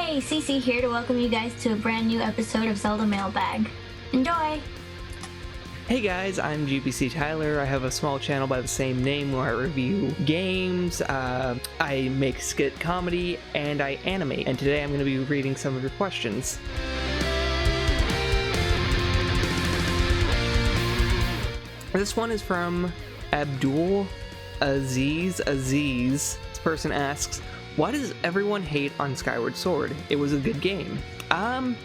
Hey, Cece here to welcome you guys to a brand new episode of Zelda Mailbag. Enjoy! Hey guys, I'm GbcTyler. I have a small channel by the same name where I review games, I make skit comedy, and I animate. And today I'm going to be reading some of your questions. This one is from Abdul Aziz. This person asks, why does everyone hate on Skyward Sword? It was a good game. I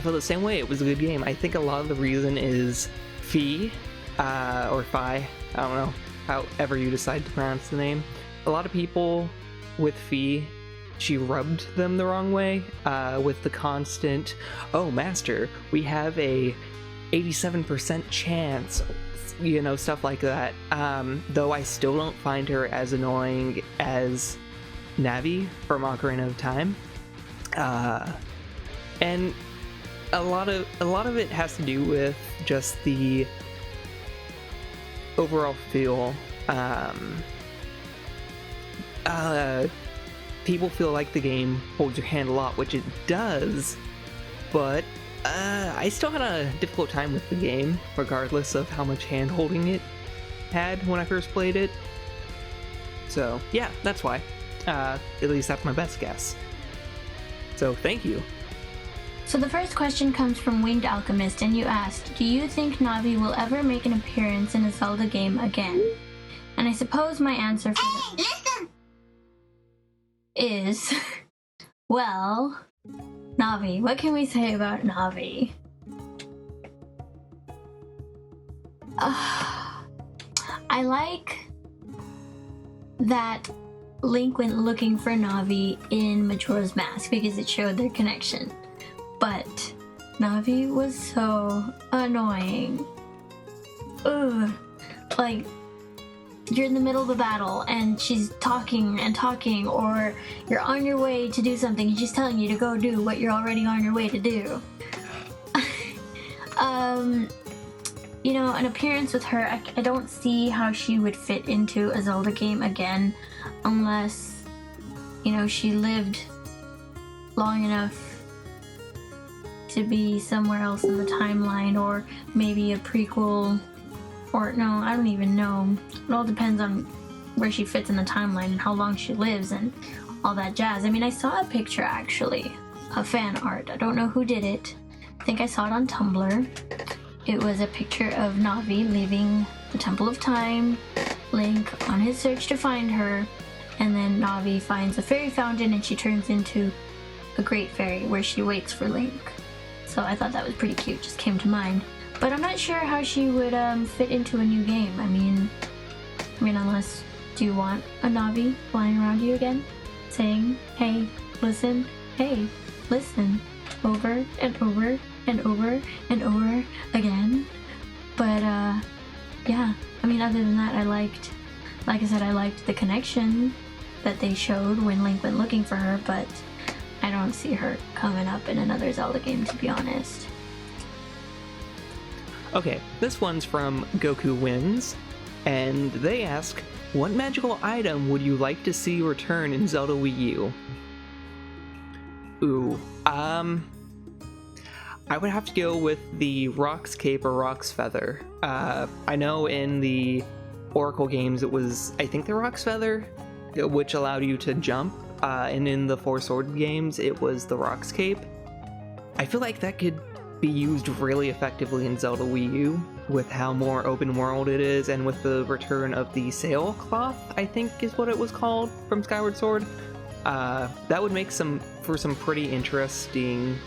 feel the same way. It was a good game. I think a lot of the reason is Fi, or Fi, I don't know, however you decide to pronounce the name. A lot of people with Fi, she rubbed them the wrong way, with the constant, oh master, we have a 87% chance, you know, stuff like that. Though I still don't find her as annoying as Navi from Ocarina of Time. And a lot of it has to do with just the overall feel. People feel like the game holds your hand a lot, which it does, but I still had a difficult time with the game, regardless of how much hand holding it had when I first played it. So yeah, that's why. At least that's my best guess. So thank you. So the first question comes from Winged Alchemist, and you asked, do you think Navi will ever make an appearance in a Zelda game again? And I suppose my answer for that is, well, Navi. What can we say about Navi? I like that Link went looking for Navi in Majora's Mask because it showed their connection. But Navi was so annoying. Ugh. Like, you're in the middle of a battle and she's talking and talking, or you're on your way to do something and she's telling you to go do what you're already on your way to do. You know, an appearance with her, I don't see how she would fit into a Zelda game again unless, you know, she lived long enough to be somewhere else in the timeline, or maybe a prequel, or no, I don't even know. It all depends on where she fits in the timeline and how long she lives and all that jazz. I mean, I saw a picture actually, a fan art. I don't know who did it. I think I saw it on Tumblr. It was a picture of Navi leaving the Temple of Time, Link on his search to find her, and then Navi finds a fairy fountain and she turns into a great fairy where she waits for Link. So I thought that was pretty cute, just came to mind. But I'm not sure how she would fit into a new game. I mean, unless, do you want a Navi flying around you again? Saying, hey, listen, over and over and over and over again. But, yeah, I mean, other than that, I liked the connection that they showed when Link went looking for her, but I don't see her coming up in another Zelda game, to be honest. Okay, this one's from Goku Wins, and they ask, what magical item would you like to see return in Zelda Wii U? Ooh, I would have to go with the Rock's Cape or Rock's Feather. I know in the Oracle games it was, I think, the Rock's Feather, which allowed you to jump, and in the Four Sword games it was the Rock's Cape. I feel like that could be used really effectively in Zelda Wii U, with how more open world it is, and with the return of the Sailcloth, I think is what it was called, from Skyward Sword. That would make for some pretty interesting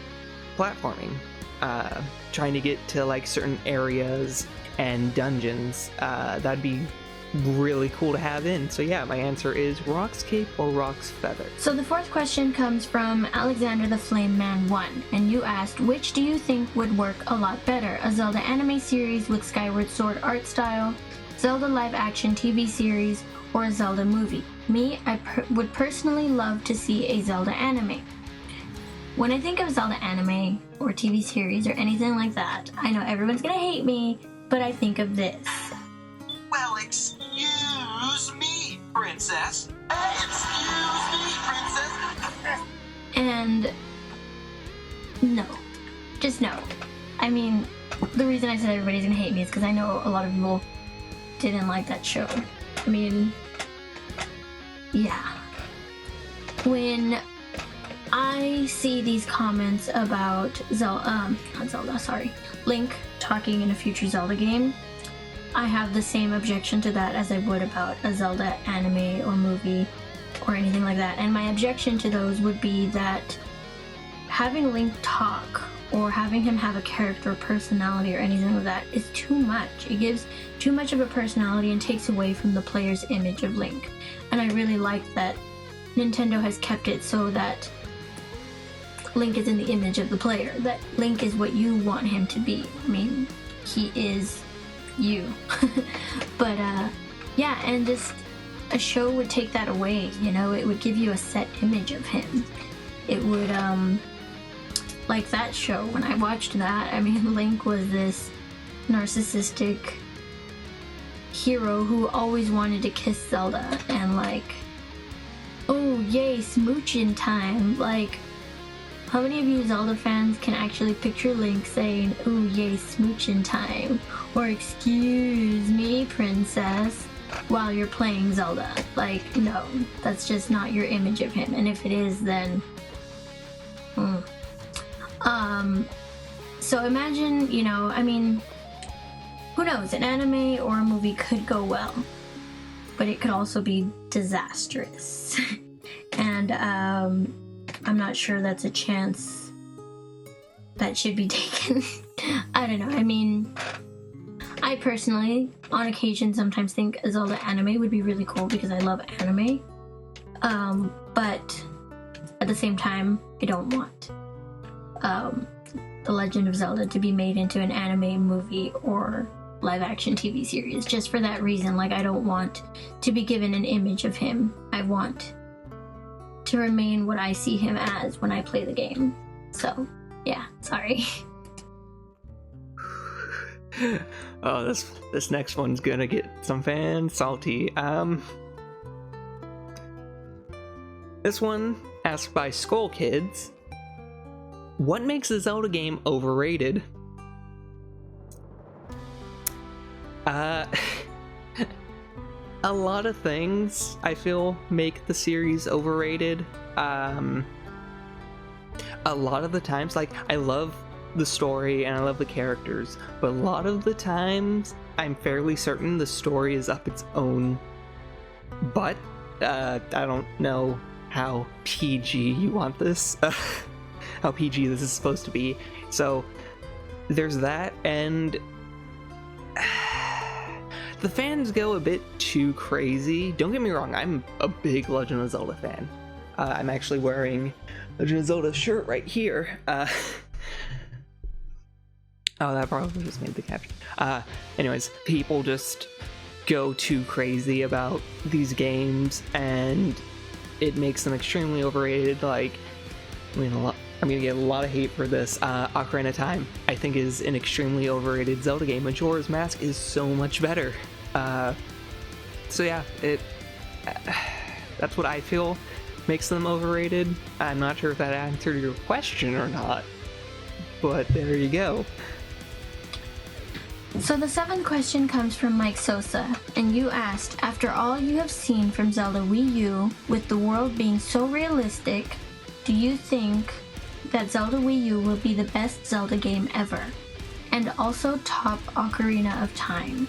platforming. Trying to get to like certain areas and dungeons, that'd be really cool to have in. So yeah, my answer is Rock's Cape or Rock's Feather. So the fourth question comes from Alexander the Flame Man 1, and you asked, which do you think would work a lot better? A Zelda anime series with Skyward Sword art style, Zelda live action TV series, or a Zelda movie? Me, I would personally love to see a Zelda anime. When I think of Zelda anime or TV series or anything like that, I know everyone's gonna hate me, but I think of this. Well, excuse me, princess. Excuse me, princess. I mean, the reason I said everybody's gonna hate me is because I know a lot of people didn't like that show. I mean, yeah. When I see these comments about Link talking in a future Zelda game, I have the same objection to that as I would about a Zelda anime or movie or anything like that. And my objection to those would be that having Link talk or having him have a character or personality or anything like that is too much. It gives too much of a personality and takes away from the player's image of Link. And I really like that Nintendo has kept it so that Link is in the image of the player, that Link is what you want him to be. I mean, he is you. But yeah, and just a show would take that away, you know. It would give you a set image of him. It would like that show, when I watched that, I mean, Link was this narcissistic hero who always wanted to kiss Zelda and like, oh yay, smooching time. Like, how many of you Zelda fans can actually picture Link saying, oh yay, smooching time, or excuse me, princess, while you're playing Zelda? Like, no, that's just not your image of him. And if it is, then so imagine, you know, I mean, who knows, an anime or a movie could go well, but it could also be disastrous. And I'm not sure that's a chance that should be taken. I don't know. I mean, I personally, on occasion, sometimes think a Zelda anime would be really cool because I love anime. But at the same time, I don't want The Legend of Zelda to be made into an anime, movie, or live-action TV series. Just for that reason, like, I don't want to be given an image of him. I want to remain what I see him as when I play the game. So, yeah, sorry. Oh, this next one's gonna get some fans salty. This one asked by Skull Kids, what makes a Zelda game overrated? A lot of things, I feel, make the series overrated. A lot of the times, like, I love the story and I love the characters, but a lot of the times I'm fairly certain the story is up its own butt. I don't know how PG you want this, how PG this is supposed to be. So there's that, and the fans go a bit too crazy. Don't get me wrong, I'm a big Legend of Zelda fan. I'm actually wearing Legend of Zelda shirt right here. Oh, that probably just made the caption. Anyways, people just go too crazy about these games, and it makes them extremely overrated. Like, I mean, I'm gonna get a lot of hate for this. Ocarina of Time, I think, is an extremely overrated Zelda game. Majora's Mask is so much better. So yeah, that's what I feel makes them overrated. I'm not sure if that answered your question or not, but there you go. So the 7th question comes from Mike Sosa, and you asked, after all you have seen from Zelda Wii U, with the world being so realistic, do you think that Zelda Wii U will be the best Zelda game ever, and also top Ocarina of Time?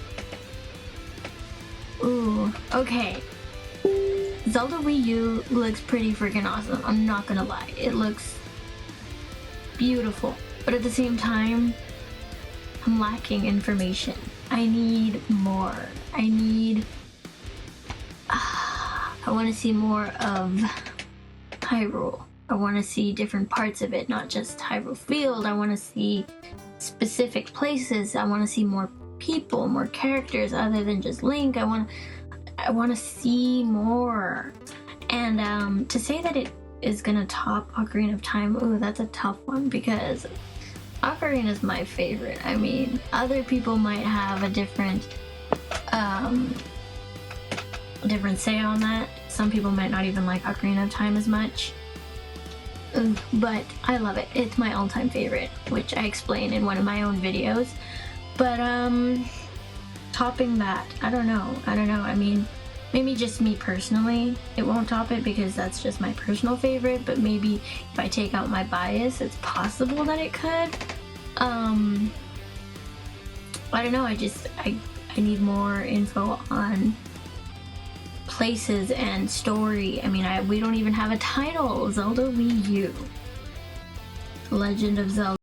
Ooh, okay. Zelda Wii U looks pretty freaking awesome, I'm not gonna lie. It looks beautiful, but at the same time, I'm lacking information. I need more. I want to see more of Hyrule. I want to see different parts of it, not just Hyrule Field. I want to see specific places. I want to see more people, more characters other than just Link. I want to see more. And to say that it is gonna top Ocarina of Time, ooh, that's a tough one, because Ocarina is my favorite. I mean, other people might have a different say on that. Some people might not even like Ocarina of Time as much. but I love it. It's my all-time favorite, which I explain in one of my own videos. But topping that, I don't know. I mean, maybe just me personally, it won't top it because that's just my personal favorite, but maybe if I take out my bias, it's possible that it could. I don't know, I need more info on places and story. I mean, we don't even have a title. Zelda Wii U. The Legend of Zelda.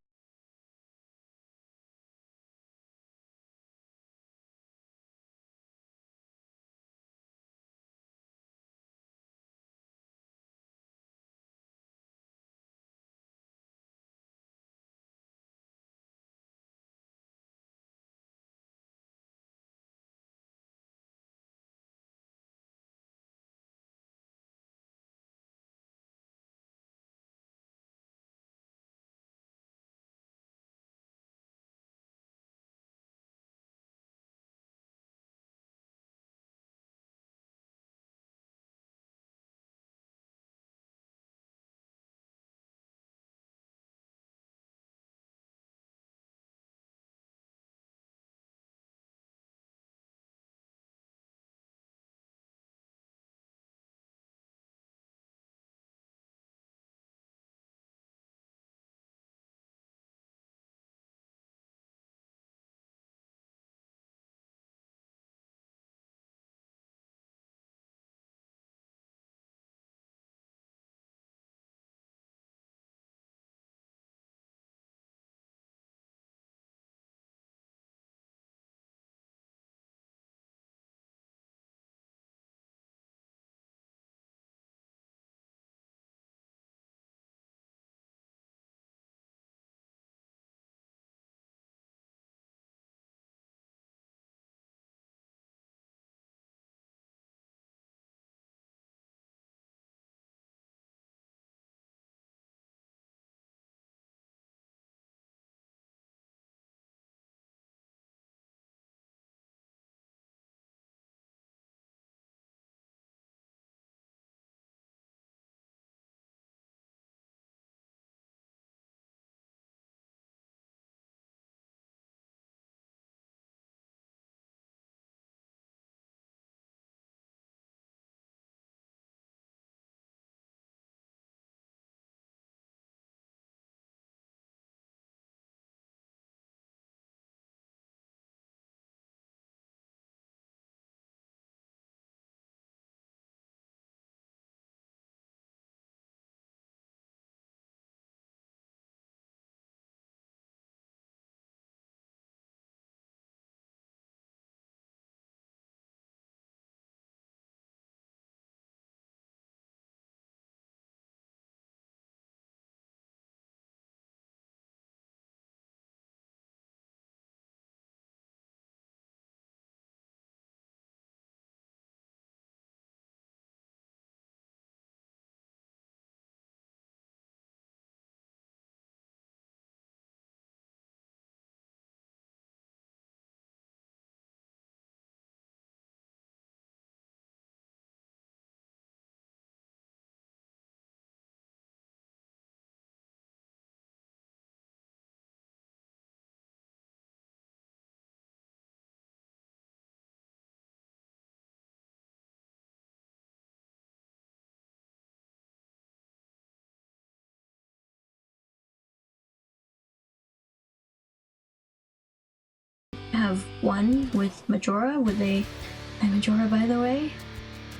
I have one with Majora, Majora, by the way,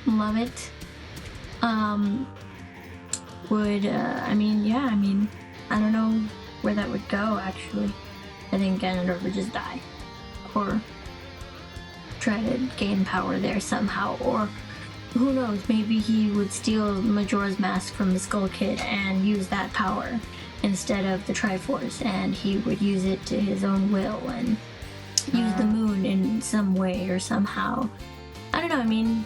love it. I don't know where that would go, actually. I think Ganondorf would just die. Or try to gain power there somehow, or who knows, maybe he would steal Majora's Mask from the Skull Kid and use that power instead of the Triforce, and he would use it to his own will and use the moon in some way or somehow. I don't know, I mean,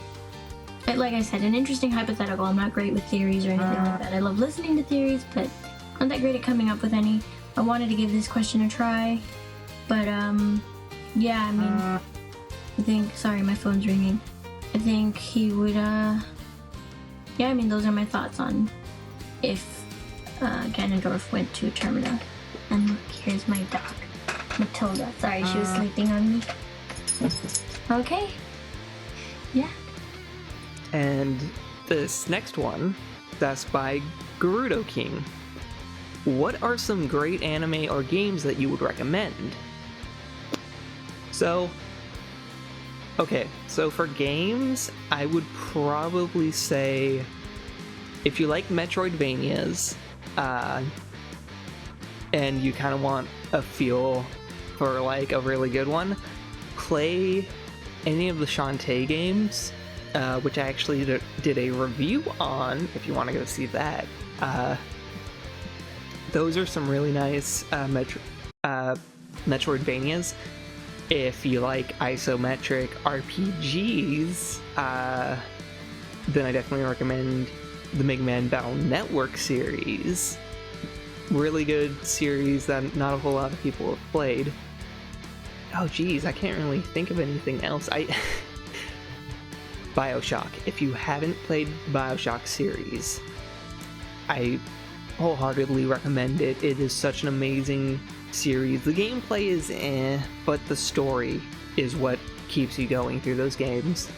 like I said, an interesting hypothetical. I'm not great with theories or anything like that. I love listening to theories, but I'm not that great at coming up with any. I wanted to give this question a try, but yeah, I mean, I think, sorry, my phone's ringing. I think he would, yeah, I mean, those are my thoughts on if Ganondorf went to Termina. And here's my dog, Matilda. Sorry, she was sleeping on me. Okay. Yeah. And this next one, that's by Gerudo King. What are some great anime or games that you would recommend? So, okay, so for games, I would probably say, if you like Metroidvanias, and you kind of want a feel for like a really good one, play any of the Shantae games, which I actually did a review on, if you want to go see that. Those are some really nice Metroidvanias. If you like isometric RPGs, then I definitely recommend the Mega Man Battle Network series. Really good series that not a whole lot of people have played. Oh geez, I can't really think of anything else. BioShock. If you haven't played the BioShock series, I wholeheartedly recommend it. It is such an amazing series. The gameplay is but the story is what keeps you going through those games.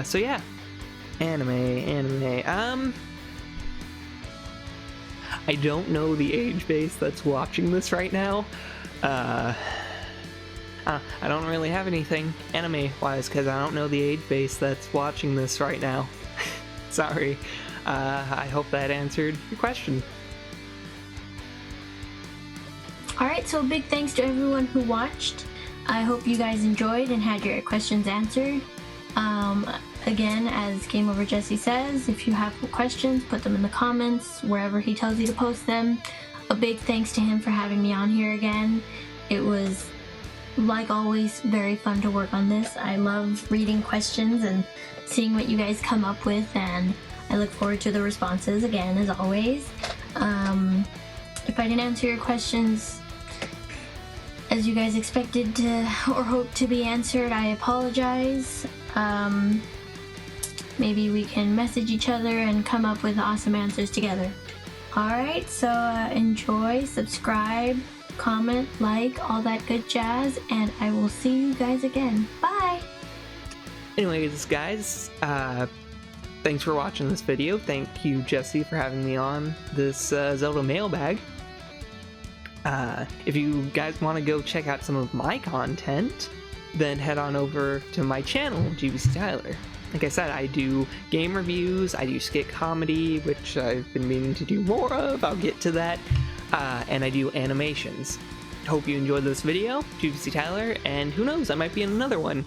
So yeah. Anime. I don't know the age base that's watching this right now. I don't really have anything anime-wise because I don't know the age base that's watching this right now. Sorry. I hope that answered your question. Alright, so big thanks to everyone who watched. I hope you guys enjoyed and had your questions answered. Again, as GameOver Jesse says, if you have questions, put them in the comments, wherever he tells you to post them. A big thanks to him for having me on here again. It was, like always, very fun to work on this. I love reading questions and seeing what you guys come up with, and I look forward to the responses again, as always. If I didn't answer your questions as you guys expected to or hoped to be answered, I apologize. Maybe we can message each other and come up with awesome answers together. Alright, so enjoy, subscribe, comment, like, all that good jazz, and I will see you guys again. Bye! Anyways, guys, thanks for watching this video. Thank you, Jesse, for having me on this Zelda Mailbag. If you guys want to go check out some of my content, then head on over to my channel, GbcTyler. Like I said, I do game reviews, I do skit comedy, which I've been meaning to do more of, I'll get to that, and I do animations. Hope you enjoyed this video, GbcTyler, and who knows, I might be in another one.